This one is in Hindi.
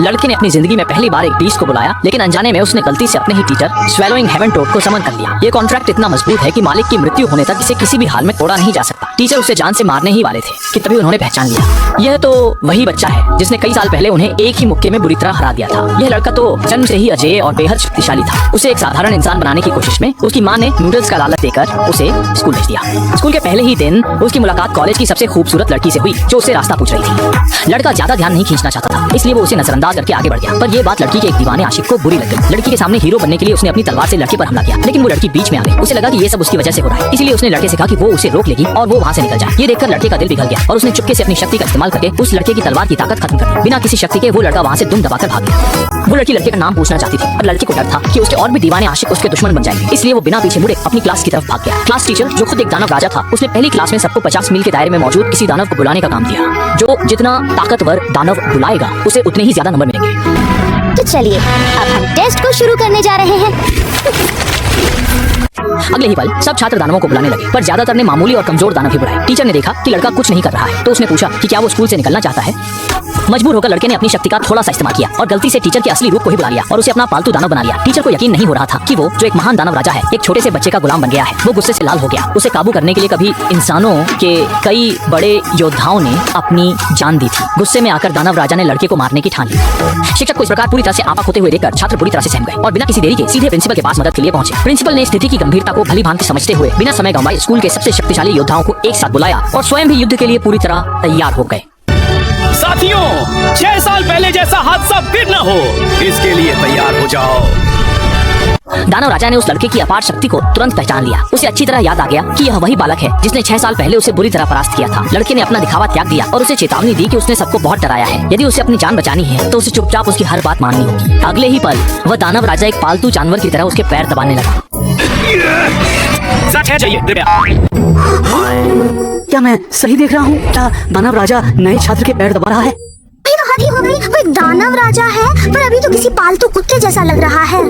लड़के ने अपनी जिंदगी में पहली बार एक बीस्ट को बुलाया, लेकिन अनजाने में उसने गलती से अपने ही टीचर स्वेलोइंग हेवन टोड को समन कर लिया। ये कॉन्ट्रैक्ट इतना मजबूत है कि मालिक की मृत्यु होने तक इसे किसी भी हाल में तोड़ा नहीं जा सकता। टीचर उसे जान से मारने ही वाले थे कि तभी उन्होंने पहचान लिया, यह तो वही बच्चा है जिसने कई साल पहले उन्हें एक ही मुक्के में बुरी तरह हरा दिया था। यह लड़का तो जन्म से ही अजेय और बेहद शक्तिशाली था। उसे एक साधारण इंसान बनाने की कोशिश में उसकी माँ ने नूडल्स का लालच देकर उसे स्कूल भेज दिया। स्कूल के पहले ही दिन उसकी मुलाकात कॉलेज की सबसे खूबसूरत लड़की से हुई जो उससे रास्ता पूछ रही थी। लड़का ज्यादा ध्यान नहीं खींचना चाहता था, इसलिए वो उसे नजरअंदाज करके आगे बढ़ गया। पर यह बात लड़की के एक दीवाने आशिक को बुरी लग गई। लड़की के सामने हीरो बनने के लिए उसने अपनी तलवार से लड़के पर हमला किया, लेकिन वो लड़की बीच में आ गई। उसे लगा कि ये सब उसकी वजह से हो रहा है, इसलिए उसने लड़के से कहा कि वो उसे रोक लेगी और वो वहाँ से निकल जाए। ये देखकर लड़के का दिल पिघल गया और उसने चुपके से अपनी शक्ति का इस्तेमाल करके उस लड़के की तलवार की ताकत खत्म कर दी। बिना किसी शक्ति के वो लड़का वहाँ से दुम दबाकर भाग गया। वो लड़की लड़के का नाम पूछना चाहती थी, पर लड़के को डर था कि उसके और भी दीवाने आशिक उसके दुश्मन बन जाएंगे, इसलिए वो बिना पीछे मुड़े अपनी क्लास की तरफ भाग गया। क्लास टीचर जो खुद एक दानव राजा था, उसने पहली क्लास में सबको 50 मील के दायरे में मौजूद किसी दानव को बुलाने का काम दिया। जो जितना ताकतवर दानव बुलाएगा उसे उतने ही ज्यादा नंबर मिलेंगे। तो चलिए अब हम टेस्ट को शुरू करने जा रहे हैं। अगले ही पल सब छात्र दानवों को बुलाने लगे, पर ज्यादातर ने मामूली और कमजोर दानव ही बुलाए। टीचर ने देखा कि लड़का कुछ नहीं कर रहा है, तो उसने पूछा कि क्या वो स्कूल से निकलना चाहता है। मजबूर होकर लड़के ने अपनी शक्ति का थोड़ा सा इस्तेमाल किया और गलती से टीचर के असली रूप को ही बुला लिया और उसे अपना पालतू दानव बना लिया। टीचर को यकीन नहीं हो रहा था कि वो जो एक महान दानव राजा है, एक छोटे से बच्चे का गुलाम बन गया है। वो गुस्से से लाल हो गया। उसे काबू करने के लिए कभी इंसानों के कई बड़े योद्धाओं ने अपनी जान दी थी। गुस्से में आकर दानव राजा ने लड़के को मारने की ठान ली। शिक्षक को इस प्रकार पूरी तरह से आपा होते हुए देखकर छात्र बुरी तरह से सहम गए और बिना किसी देरी के सीधे प्रिंसिपल के पास मदद के लिए पहुंचे। प्रिंसिपल ने स्थिति की गंभीरता को भली भांति समझते हुए बिना समय गंवाए स्कूल के सबसे शक्तिशाली योद्धाओं को एक साथ बुलाया और स्वयं भी युद्ध के लिए पूरी तरह तैयार हो गए। साथियों, 6 साल पहले जैसा हादसा फिर न हो, इसके लिए तैयार हो जाओ। दानव राजा ने उस लड़के की अपार शक्ति को तुरंत पहचान लिया। उसे अच्छी तरह याद आ गया कि यह वही बालक है जिसने 6 साल पहले उसे बुरी तरह परास्त किया था। लड़के ने अपना दिखावा त्याग दिया और उसे चेतावनी दी कि उसने सबको बहुत डराया है। यदि उसे अपनी जान बचानी है तो उसे चुपचाप उसकी हर बात माननी होगी। अगले ही पल वह दानव राजा एक पालतू जानवर की तरह उसके पैर दबाने लगा। सच है, चाहिए क्या मैं सही देख रहा हूँ? क्या दानव राजा नए छात्र के पैर दबा रहा है? अभी तो हद ही हो गई, वो एक दानव राजा है पर अभी तो किसी पालतू कुत्ते जैसा लग रहा है।